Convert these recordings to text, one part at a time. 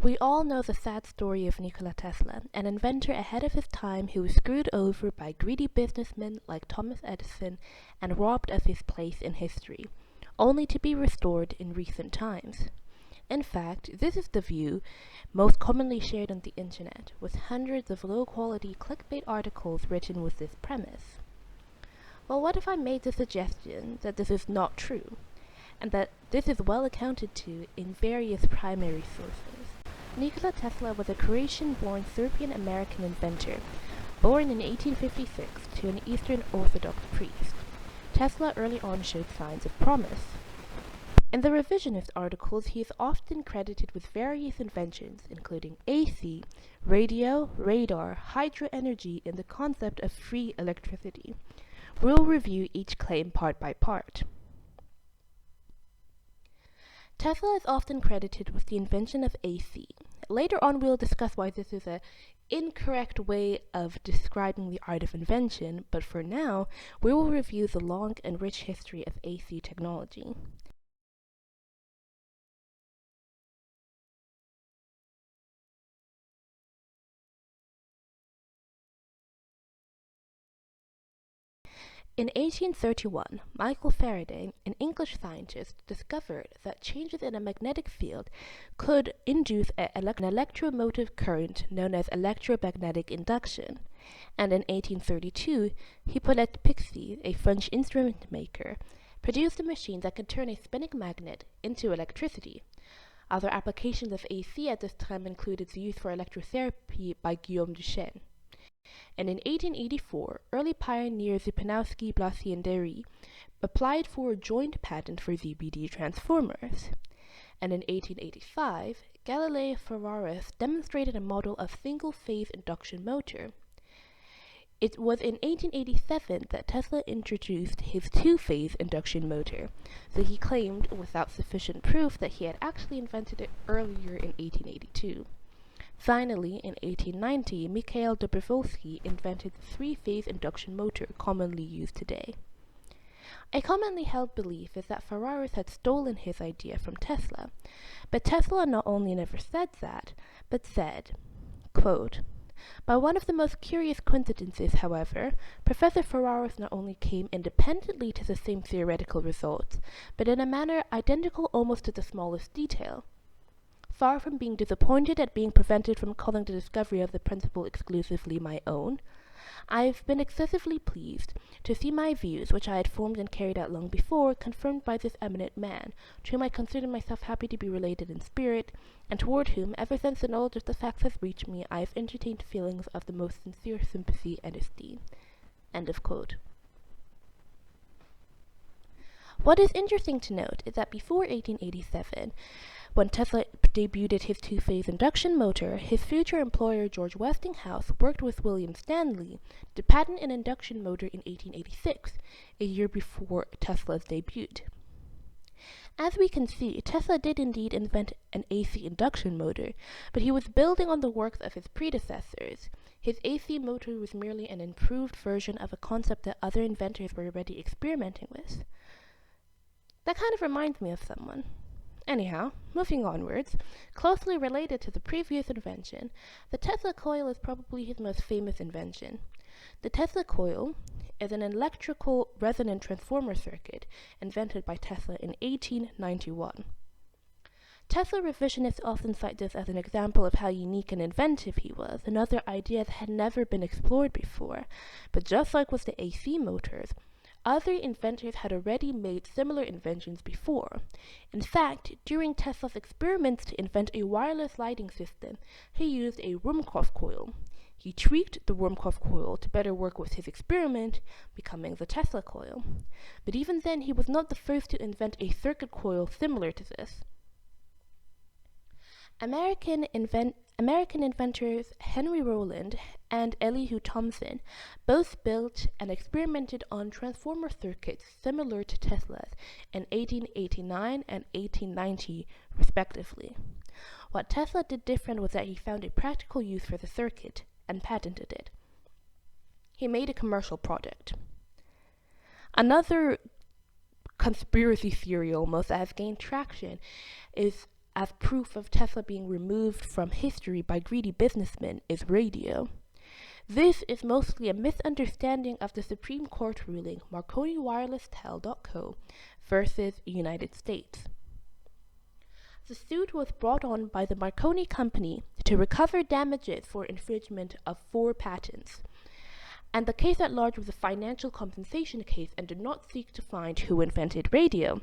We all know the sad story of Nikola Tesla, an inventor ahead of his time who was screwed over by greedy businessmen like Thomas Edison and robbed of his place in history, only to be restored in recent times. In fact, this is the view most commonly shared on the internet, with hundreds of low-quality clickbait articles written with this premise. Well, what if I made the suggestion that this is not true, and that this is well accounted to in various primary sources? Nikola Tesla was a Croatian-born Serbian-American inventor, born in 1856 to an Eastern Orthodox priest. Tesla early on showed signs of promise. In the revisionist articles, he is often credited with various inventions, including AC, radio, radar, hydroenergy, and the concept of free electricity. We'll review each claim part by part. Tesla is often credited with the invention of AC. Later on, we'll discuss why this is an incorrect way of describing the art of invention, but for now, we will review the long and rich history of AC technology. In 1831, Michael Faraday, an English scientist, discovered that changes in a magnetic field could induce an electromotive current known as electromagnetic induction. And in 1832, Hippolyte Pixii, a French instrument maker, produced a machine that could turn a spinning magnet into electricity. Other applications of AC at this time included its use for electrotherapy by Guillaume Duchenne. And in 1884, early pioneer Zipanowski, Blasi, and Derry applied for a joint patent for ZBD transformers. And in 1885, Galileo Ferraris demonstrated a model of single-phase induction motor. It was in 1887 that Tesla introduced his two-phase induction motor, though he claimed, without sufficient proof, that he had actually invented it earlier in 1882. Finally, in 1890, Mikhail Dobrovolsky invented the three-phase induction motor commonly used today. A commonly held belief is that Ferraris had stolen his idea from Tesla, but Tesla not only never said that, but said, quote, "By one of the most curious coincidences, however, Professor Ferraris not only came independently to the same theoretical results, but in a manner identical almost to the smallest detail. Far from being disappointed at being prevented from calling the discovery of the principle exclusively my own, I have been excessively pleased to see my views, which I had formed and carried out long before, confirmed by this eminent man, to whom I consider myself happy to be related in spirit, and toward whom, ever since the knowledge of the facts has reached me, I have entertained feelings of the most sincere sympathy and esteem." End of quote. What is interesting to note is that before 1887, when Tesla debuted his two-phase induction motor, his future employer George Westinghouse worked with William Stanley to patent an induction motor in 1886, a year before Tesla's debut. As we can see, Tesla did indeed invent an AC induction motor, but he was building on the works of his predecessors. His AC motor was merely an improved version of a concept that other inventors were already experimenting with. That kind of reminds me of someone. Anyhow, moving onwards, closely related to the previous invention, the Tesla coil is probably his most famous invention. The Tesla coil is an electrical resonant transformer circuit invented by Tesla in 1891. Tesla revisionists often cite this as an example of how unique and inventive he was, and other ideas had never been explored before. But just like with the AC motors, other inventors had already made similar inventions before. In fact, during Tesla's experiments to invent a wireless lighting system, he used a Ruhmkorff coil. He tweaked the Ruhmkorff coil to better work with his experiment, becoming the Tesla coil. But even then, he was not the first to invent a circuit coil similar to this. American inventors Henry Rowland and Elihu Thomson both built and experimented on transformer circuits similar to Tesla's in 1889 and 1890, respectively. What Tesla did different was that he found a practical use for the circuit and patented it. He made a commercial product. Another conspiracy theory almost that has gained traction is as proof of Tesla being removed from history by greedy businessmen is radio. This is mostly a misunderstanding of the Supreme Court ruling Marconi Wireless Tel.co versus United States. The suit was brought on by the Marconi Company to recover damages for infringement of 4 patents. And the case at large was a financial compensation case and did not seek to find who invented radio.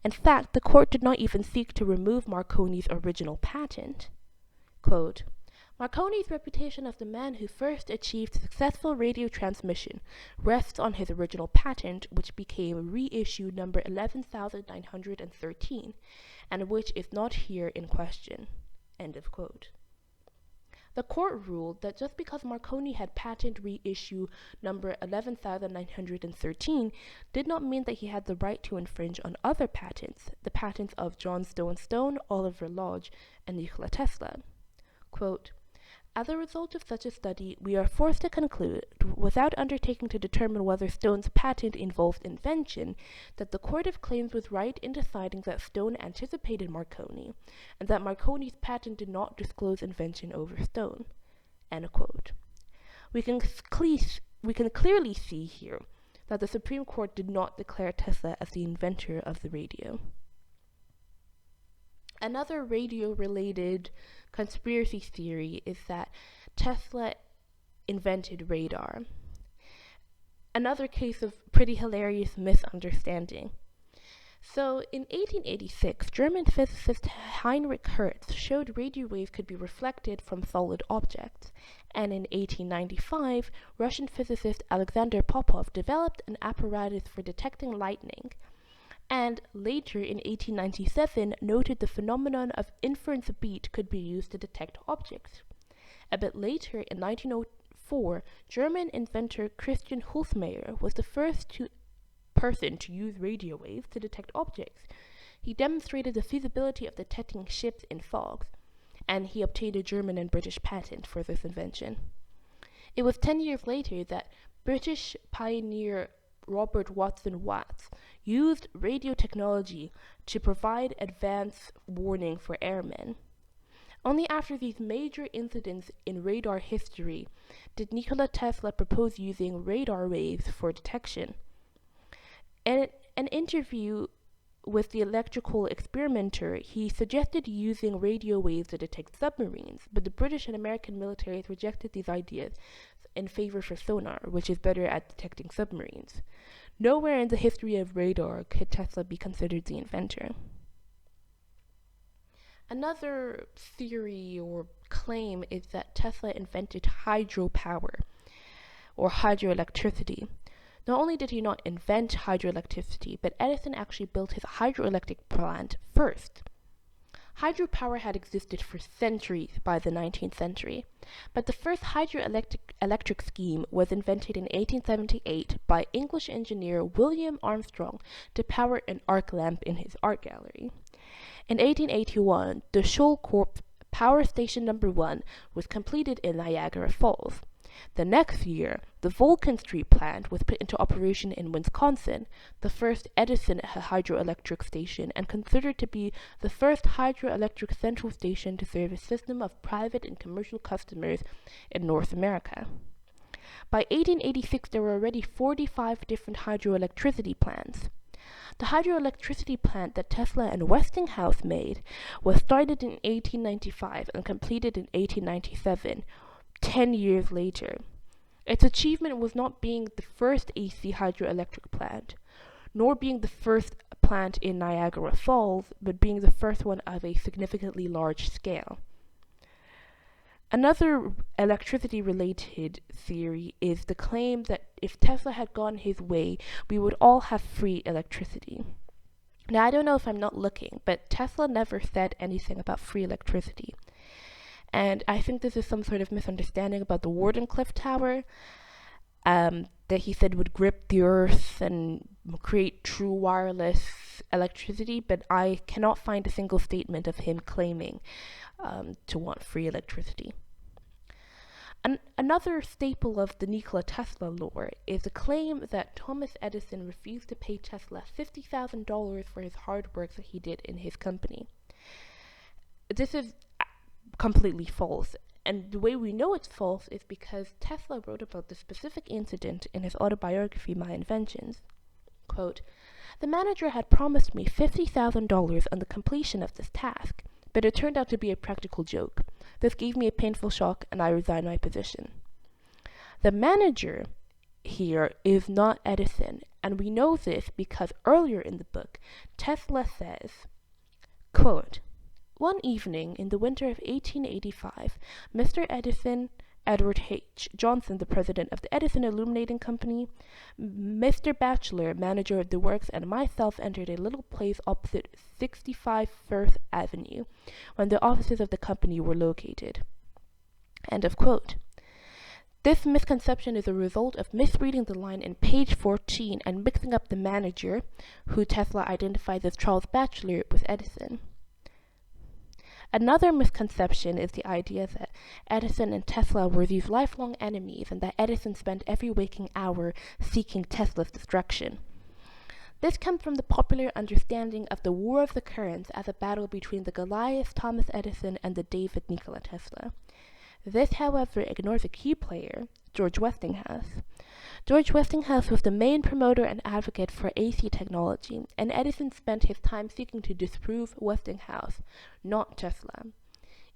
In fact, the court did not even seek to remove Marconi's original patent. Quote, Marconi's reputation as the man who first achieved successful radio transmission rests on his original patent, which became reissue number 11,913, and which is not here in question. End of quote. The court ruled that just because Marconi had patent reissue number 11,913 did not mean that he had the right to infringe on other patents, the patents of John Stone, Oliver Lodge, and Nikola Tesla. Quote, as a result of such a study, we are forced to conclude, without undertaking to determine whether Stone's patent involved invention, that the Court of Claims was right in deciding that Stone anticipated Marconi, and that Marconi's patent did not disclose invention over Stone. End quote. We can clearly see here that the Supreme Court did not declare Tesla as the inventor of the radio. Another radio-related conspiracy theory is that Tesla invented radar. Another case of pretty hilarious misunderstanding. So, in 1886, German physicist Heinrich Hertz showed radio waves could be reflected from solid objects, and in 1895, Russian physicist Alexander Popov developed an apparatus for detecting lightning, and later in 1897 noted the phenomenon of inference beat could be used to detect objects. A bit later, in 1904, German inventor Christian Hülsmeyer was the first person to use radio waves to detect objects. He demonstrated the feasibility of detecting ships in fog, and he obtained a German and British patent for this invention. It was 10 years later that British pioneer Robert Watson Watts used radio technology to provide advance warning for airmen. Only after these major incidents in radar history did Nikola Tesla propose using radar waves for detection. In an interview with the electrical experimenter, he suggested using radio waves to detect submarines, but the British and American militaries rejected these ideas in favor for sonar, which is better at detecting submarines. Nowhere in the history of radar could Tesla be considered the inventor. Another theory or claim is that Tesla invented hydropower, or hydroelectricity. Not only did he not invent hydroelectricity, but Edison actually built his hydroelectric plant first. Hydropower had existed for centuries by the 19th century, but the first hydroelectric scheme was invented in 1878 by English engineer William Armstrong to power an arc lamp in his art gallery. In 1881, the Shoal-Corp Power Station No. 1 was completed in Niagara Falls. The next year, the Vulcan Street plant was put into operation in Wisconsin, the first Edison hydroelectric station, and considered to be the first hydroelectric central station to serve a system of private and commercial customers in North America. By 1886, there were already 45 different hydroelectricity plants. The hydroelectricity plant that Tesla and Westinghouse made was started in 1895 and completed in 1897, 10 years later. Its achievement was not being the first AC hydroelectric plant, nor being the first plant in Niagara Falls, but being the first one of a significantly large scale. Another electricity-related theory is the claim that if Tesla had gone his way, we would all have free electricity. Now, I don't know if I'm not looking, but Tesla never said anything about free electricity. And I think this is some sort of misunderstanding about the Wardenclyffe Tower, that he said would grip the earth and create true wireless electricity, but I cannot find a single statement of him claiming to want free electricity. Another staple of the Nikola Tesla lore is the claim that Thomas Edison refused to pay Tesla $50,000 for his hard work that he did in his company. this is completely false. And the way we know it's false is because Tesla wrote about the specific incident in his autobiography, My Inventions. Quote, "The manager had promised me $50,000 on the completion of this task, but it turned out to be a practical joke. This gave me a painful shock and I resigned my position." The manager here is not Edison, and we know this because earlier in the book, Tesla says, quote, "One evening in the winter of 1885, Mr. Edison, Edward H. Johnson, the president of the Edison Illuminating Company, Mr. Batchelor, manager of the works, and myself entered a little place opposite 65 Firth Avenue, when the offices of the company were located." End of quote. This misconception is a result of misreading the line in page 14 and mixing up the manager, who Tesla identifies as Charles Batchelor, with Edison. Another misconception is the idea that Edison and Tesla were these lifelong enemies and that Edison spent every waking hour seeking Tesla's destruction. This comes from the popular understanding of the War of the Currents as a battle between the Goliath Thomas Edison and the David Nikola Tesla. This, however, ignores a key player, George Westinghouse. George Westinghouse was the main promoter and advocate for AC technology, and Edison spent his time seeking to disprove Westinghouse, not Tesla.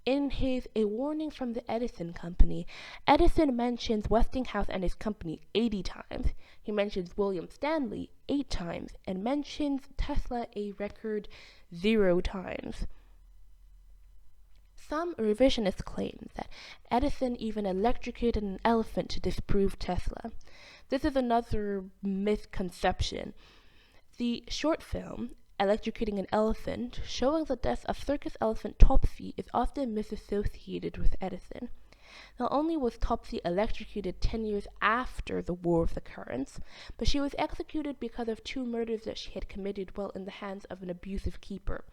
In his A Warning from the Edison Company, Edison mentions Westinghouse and his company 80 times. He mentions William Stanley 8 times, and mentions Tesla a record 0 times. Some revisionists claim that Edison even electrocuted an elephant to disprove Tesla. This is another misconception. The short film, Electrocuting an Elephant, showing the death of circus elephant Topsy, is often misassociated with Edison. Not only was Topsy electrocuted 10 years after the War of the Currents, but she was executed because of 2 murders that she had committed while in the hands of an abusive keeper.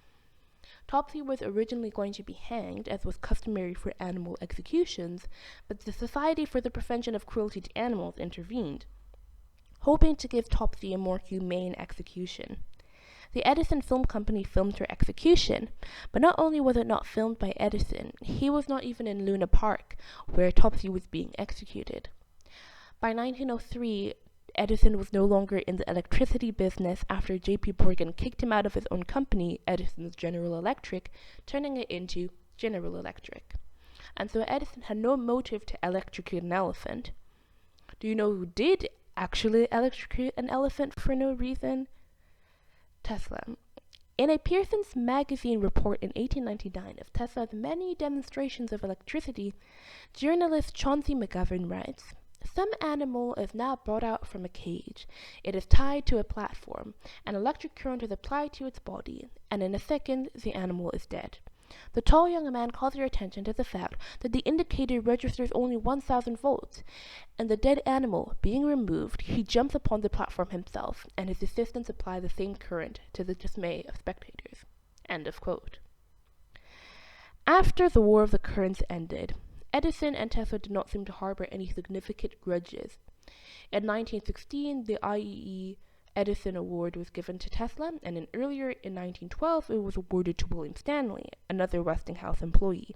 Topsy was originally going to be hanged, as was customary for animal executions, but the Society for the Prevention of Cruelty to Animals intervened, hoping to give Topsy a more humane execution. The Edison Film Company filmed her execution, but not only was it not filmed by Edison, he was not even in Luna Park, where Topsy was being executed. By 1903, Edison was no longer in the electricity business after J.P. Morgan kicked him out of his own company, Edison's General Electric, turning it into General Electric. And so Edison had no motive to electrocute an elephant. Do you know who did actually electrocute an elephant for no reason? Tesla. In a Pearson's Magazine report in 1899 of Tesla's many demonstrations of electricity, journalist Chauncey McGovern writes, "Some animal is now brought out from a cage. It is tied to a platform. An electric current is applied to its body, and in a second the animal is dead. The tall young man calls your attention to the fact that the indicator registers only 1,000 volts, and the dead animal being removed, he jumps upon the platform himself, and his assistants apply the same current to the dismay of spectators." End of quote. After the War of the Currents ended, Edison and Tesla did not seem to harbor any significant grudges. In 1916, the IEE Edison Award was given to Tesla, and earlier in 1912, it was awarded to William Stanley, another Westinghouse employee.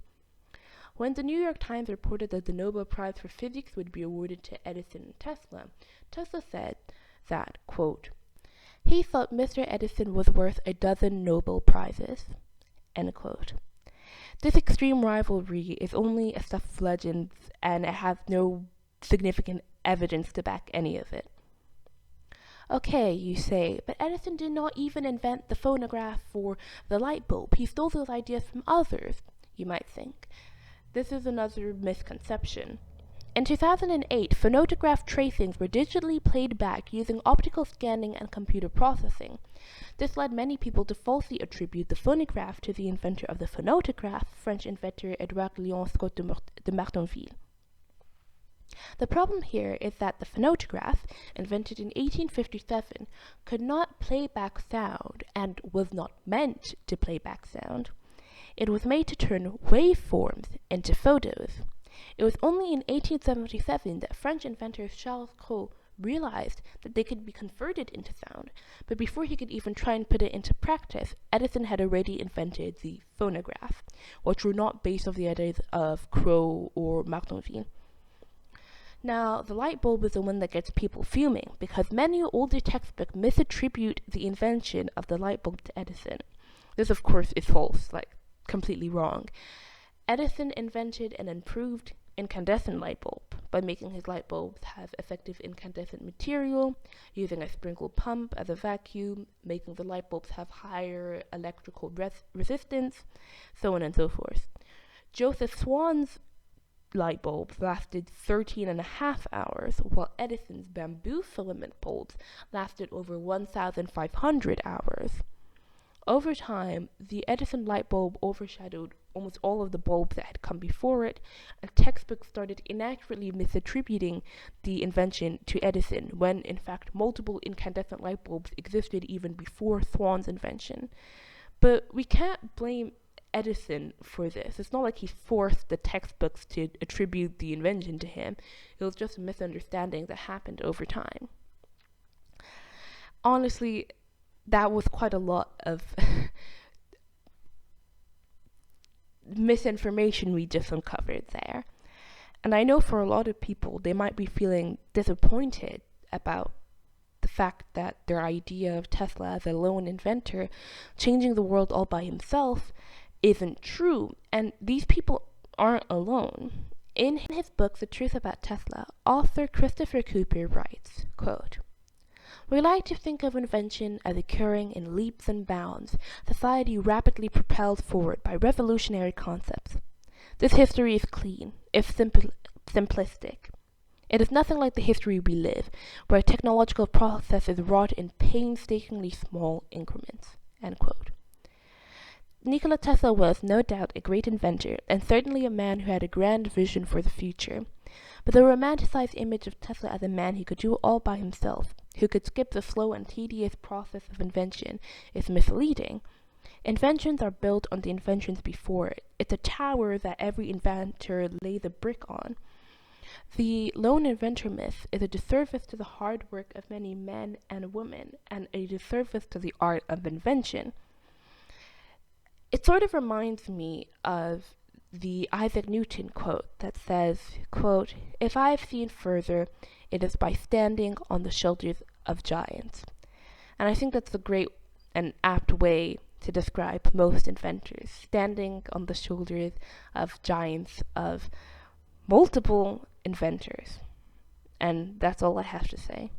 When the New York Times reported that the Nobel Prize for Physics would be awarded to Edison and Tesla, Tesla said that, quote, "He thought Mr. Edison was worth a dozen Nobel Prizes," end quote. This extreme rivalry is only a stuff of legends, and it has no significant evidence to back any of it. Okay, you say, but Edison did not even invent the phonograph or the light bulb. He stole those ideas from others, you might think. This is another misconception. In 2008, phonograph tracings were digitally played back using optical scanning and computer processing. This led many people to falsely attribute the phonograph to the inventor of the phonograph, French inventor Edouard Léon Scott de Martinville. The problem here is that the phonograph, invented in 1857, could not play back sound and was not meant to play back sound. It was made to turn waveforms into photos. It was only in 1877 that French inventor Charles Cros realized that they could be converted into sound, but before he could even try and put it into practice, Edison had already invented the phonograph, which were not based off the ideas of Crow or Martinville. Now, the light bulb is the one that gets people fuming, because many older textbooks misattribute the invention of the light bulb to Edison. This, of course, is false, completely wrong. Edison invented an improved incandescent light bulb by making his light bulbs have effective incandescent material, using a sprinkle pump as a vacuum, making the light bulbs have higher electrical resistance, so on and so forth. Joseph Swan's light bulbs lasted 13.5 hours, while Edison's bamboo filament bulbs lasted over 1,500 hours. Over time, the Edison light bulb overshadowed almost all of the bulbs that had come before it, and textbooks started inaccurately misattributing the invention to Edison, when in fact multiple incandescent light bulbs existed even before Swan's invention. But we can't blame Edison for this. It's not like he forced the textbooks to attribute the invention to him. It was just a misunderstanding that happened over time. Honestly, that was quite a lot of misinformation we just uncovered there. And I know for a lot of people, they might be feeling disappointed about the fact that their idea of Tesla as a lone inventor, changing the world all by himself, isn't true. And these people aren't alone. In his book, The Truth About Tesla, author Christopher Cooper writes, quote, "We like to think of invention as occurring in leaps and bounds, society rapidly propelled forward by revolutionary concepts. This history is clean, if simplistic. It is nothing like the history we live, where a technological process is wrought in painstakingly small increments." End quote. Nikola Tesla was no doubt a great inventor, and certainly a man who had a grand vision for the future. But the romanticized image of Tesla as a man who could do it all by himself, who could skip the slow and tedious process of invention, is misleading. Inventions are built on the inventions before it. It's a tower that every inventor lays a brick on. The lone inventor myth is a disservice to the hard work of many men and women, and a disservice to the art of invention. It sort of reminds me of the Isaac Newton quote that says, quote, "If I have seen further, it is by standing on the shoulders of giants." And I think that's a great and apt way to describe most inventors, standing on the shoulders of giants, of multiple inventors. And that's all I have to say.